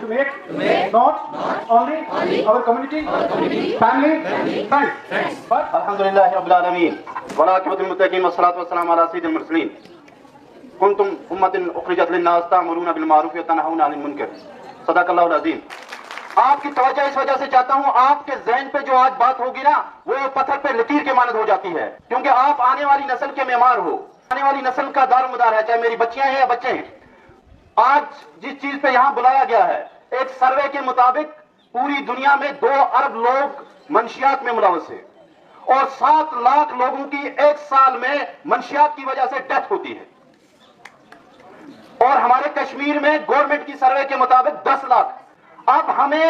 to make not only our community, family, friends, but الحمدلله رب العالمين والعاقبة للمتقين والصلاة والسلام على سيد المرسلين كنتم أمة أخرجت للناس تأمرون بالمعروف وتنهون عن المنكر صدق الله العظيم. آپ کی توجہ اس وجہ سے چاہتا ہوں، آپ کے ذہن پہ جو آج بات ہوگی نا وہ پتھر پہ لکیر کے مانند ہو جاتی ہے، کیونکہ آپ آنے والی نسل کے معمار ہو، آنے والی نسل کا دار و مدار ہے، چاہے میری بچیاں ہیں یا بچے ہیں. آج جس چیز پہ یہاں بلایا گیا ہے، ایک سروے کے مطابق پوری دنیا میں 2 ارب لوگ منشیات میں ملوث ہیں اور 7 لاکھ لوگوں کی ایک سال میں منشیات کی وجہ سے ڈیتھ ہوتی ہے. اور ہمارے کشمیر میں گورنمنٹ کی سروے کے مطابق 10 لاکھ. اب ہمیں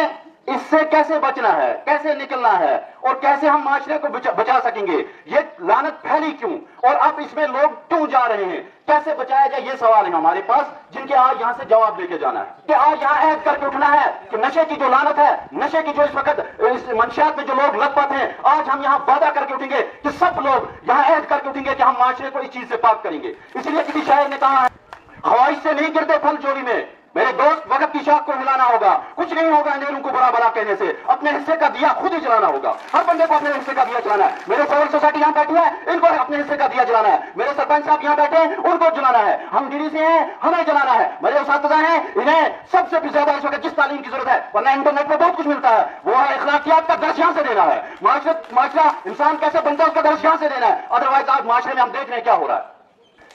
اس سے کیسے بچنا ہے، کیسے نکلنا ہے اور کیسے ہم معاشرے کو بچا سکیں گے؟ یہ لعنت پھیلی کیوں اور اب اس میں لوگ کیوں جا رہے ہیں؟ کیسے بچایا جائے؟ یہ سوال ہے ہمارے پاس جن کے آج یہاں سے جواب لے کے جانا ہے کہ آج یہاں عہد کر کے اٹھنا ہے کہ نشے کی جو لعنت ہے، نشے کی جو اس وقت اس منشیات میں جو لوگ لت پت ہیں، آج ہم یہاں وعدہ کر کے اٹھیں گے کہ سب لوگ یہاں عہد کر کے اٹھیں گے کہ ہم معاشرے کو اس چیز سے پاک کریں گے. اس لیے کسی شاعر نے کہا ہے خواہش سے نہیں گرتے پھل چوری میں، میرے دوست وقت کی شاخ کو ہلانا ہوگا، کچھ نہیں ہوگا اندھیروں کو برا بھلا کہنے سے، اپنے حصے کا دیا خود ہی جلانا ہوگا. ہر بندے کو اپنے حصے کا دیا جلانا ہے. میرے سول سوسائٹی یہاں بیٹھی ہے، ان کو اپنے حصے کا دیا جلانا ہے. میرے سرپنچ صاحب یہاں بیٹھے ہیں، ان کو جلانا ہے. ہم ڈیری سے ہیں، ہمیں جلانا ہے. میرے اساتذہ ہیں، انہیں سب سے زیادہ اس وقت جس تعلیم کی ضرورت ہے، ورنہ انٹرنیٹ پہ بہت کچھ ملتا ہے، وہ ہے اخلاقیات کا درس یہاں سے دینا ہے. معاشرہ انسان کیسے بنتا ہے اس کا درس یہاں سے دینا ہے. ادروائز آج معاشرے میں ہم دیکھ رہے ہیں کیا ہو رہا ہے.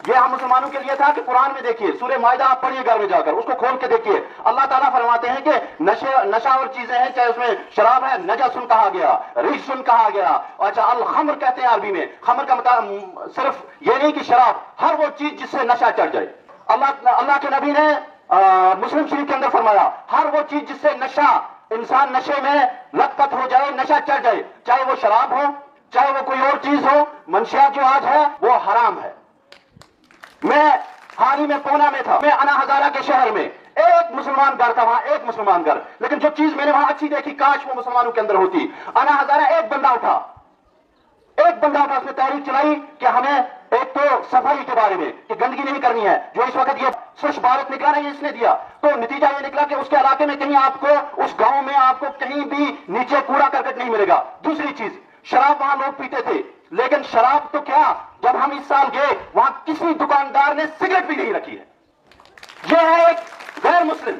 یہ ہم مسلمانوں کے لیے تھا کہ قرآن میں دیکھیے، سورہ مائدہ آپ پڑھیے گھر میں جا کر، اس کو کھول کے دیکھیے. اللہ تعالیٰ فرماتے ہیں کہ نشہ اور چیزیں ہیں، چاہے اس میں شراب ہے، نجسن کہا گیا، رجسن کہا گیا. اچھا الخمر کہتے ہیں عربی میں. خمر کا مطلب صرف یہ نہیں کہ شراب، ہر وہ چیز جس سے نشہ چڑھ جائے. اللہ کے نبی نے مسلم شریف کے اندر فرمایا ہر وہ چیز جس سے نشہ، انسان نشے میں لت پت ہو جائے، نشہ چڑھ جائے، چاہے وہ شراب ہو، چاہے وہ کوئی اور چیز ہو، منشیات جو آج ہے وہ حرام ہے. میں حال ہی میں پونا میں تھا، میں انا ہزارہ کے شہر میں، ایک مسلمان گھر تھا وہاں، ایک مسلمان گھر، لیکن جو چیز میں نے وہاں اچھی دیکھی کاش وہ مسلمانوں کے اندر ہوتی. انا ہزارہ ایک بندہ اٹھا، اس نے تحریک چلائی کہ ہمیں ایک تو صفائی کے بارے میں کہ گندگی نہیں کرنی ہے. جو اس وقت یہ سوچھ بھارت نکلا ہے، اس نے دیا تو نتیجہ یہ نکلا کہ اس کے علاقے میں کہیں آپ کو، اس گاؤں میں آپ کو کہیں بھی نیچے کوڑا کرکٹ نہیں ملے گا. دوسری چیز، شراب وہاں لوگ پیتے تھے، لیکن شراب تو کیا، جب ہم اس سال گئے وہاں کسی دکاندار نے سگریٹ بھی نہیں رکھی ہے. یہ ہے ایک غیر مسلم،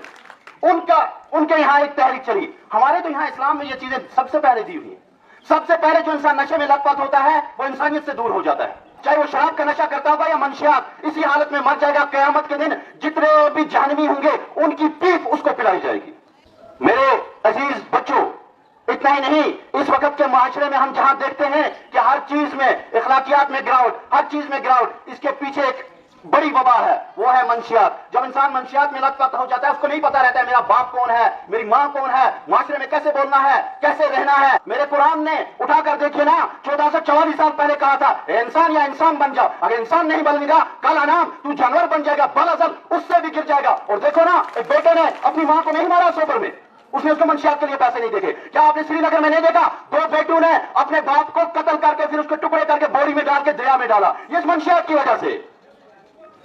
ان کے یہاں ایک تحریک چلی. ہمارے تو یہاں اسلام میں یہ چیزیں سب سے پہلے دی ہوئی ہیں. سب سے پہلے جو انسان نشے میں لت پت ہوتا ہے وہ انسانیت سے دور ہو جاتا ہے، چاہے وہ شراب کا نشہ کرتا ہوگا یا منشیات، اسی حالت میں مر جائے گا. قیامت کے دن جتنے بھی جہنمی ہوں گے ان کی پیپ اس کو پلائی جائے گی. میرے عزیز بچوں، اتنا ہی نہیں، اس وقت کے معاشرے میں ہم جہاں دیکھتے ہیں کہ ہر چیز میں اخلاقیات میں گراوٹ، ہر چیز میں گراوٹ، اس کے پیچھے ایک بڑی وبا ہے، وہ ہے منشیات. جب انسان منشیات میں لت پت ہو جاتا ہے اس کو نہیں پتا رہتا ہے میرا باپ کون ہے، میری ماں کون ہے، معاشرے میں کیسے بولنا ہے، کیسے رہنا ہے. میرے قرآن نے اٹھا کر دیکھیے نا 1444 سال پہلے کہا تھا اے انسان یا انسان بن جاؤ، اگر انسان نہیں بنے گا کل انام تو جانور بن جائے گا، بل ازل اس سے بھی گر جائے گا. اور دیکھو نا، ایک بیٹے نے اپنی ماں کو نہیں مارا سوپر میں، اس نے اس کو منشیات کے لیے پیسے نہیں دیکھے. کیا آپ نے سری نگر میں نہیں دیکھا 2 بیٹوں نے اپنے باپ کو قتل کر کے پھر اس کو ٹکڑے کر کے بوری میں ڈال کے دریا میں ڈالا؟ یہ اس منشیات کی وجہ سے.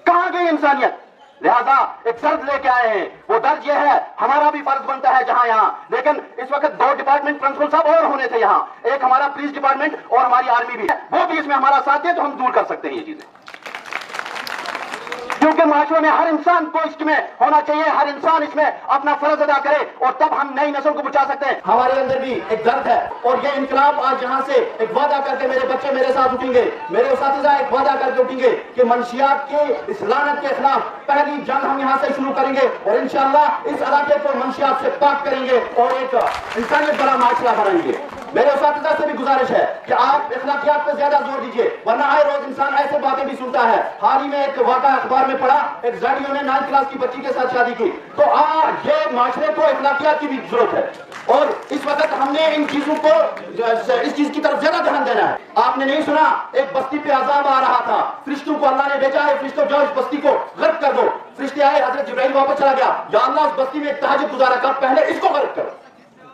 کہاں گئی انسانیت؟ لہذا ایک درد لے کے آئے ہیں. وہ درد یہ ہے، ہمارا بھی فرض بنتا ہے جہاں یہاں، لیکن اس وقت 2 ڈپارٹمنٹ پرنسپل صاحب اور ہونے تھے یہاں، ایک ہمارا پولیس ڈپارٹمنٹ اور ہماری آرمی بھی ہے، وہ بھی اس میں ہمارا ساتھ دے تو ہم دور کر سکتے ہیں یہ چیزیں. کیونکہ معاشرے میں ہر انسان کو اس میں ہونا چاہیے، ہر انسان اس میں اپنا فرض ادا کرے اور تب ہم نئی نسل کو بچا سکتے ہیں. ہمارے اندر بھی ایک درد ہے اور یہ انقلاب آج یہاں سے ایک وعدہ کر کے میرے بچے میرے ساتھ اٹھیں گے، میرے اساتذہ ایک وعدہ کر کے اٹھیں گے کہ منشیات کے اس لعنت کے خلاف پہلی جنگ ہم یہاں سے شروع کریں گے اور انشاءاللہ اس علاقے کو منشیات سے پاک کریں گے اور ایک انسانیت بڑا معاشرہ بنائیں گے. میرے اساتذہ سے بھی گزارش ہے کہ آپ اخلاقیات پہ زیادہ زور دیجئے، ورنہ آئے روز انسان ایسے باتیں بھی سنتا ہے. حال ہی میں ایک واقعہ اخبار میں پڑھا، ایک زیڈیو نے 9 کلاس کی بچی کے ساتھ شادی کی. تو آج یہ معاشرے کو اخلاقیات کی بھی ضرورت ہے اور اس وقت ہم نے ان چیزوں کو، اس چیز کی طرف زیادہ دھیان دینا ہے. آپ نے نہیں سنا ایک بستی پہ عذاب آ رہا تھا، فرشتوں کو اللہ نے بھیجا ہے، فرشتوں جاؤ اس بستی کو غرق کر دو. فرشتے آئے، حضرت جبرائیل واپس چلا گیا، یا اللہ اس بستی میں ایک تہجد گزارا کر، پہلے اس کو غرق کرو.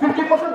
50%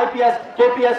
IPS, KPS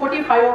45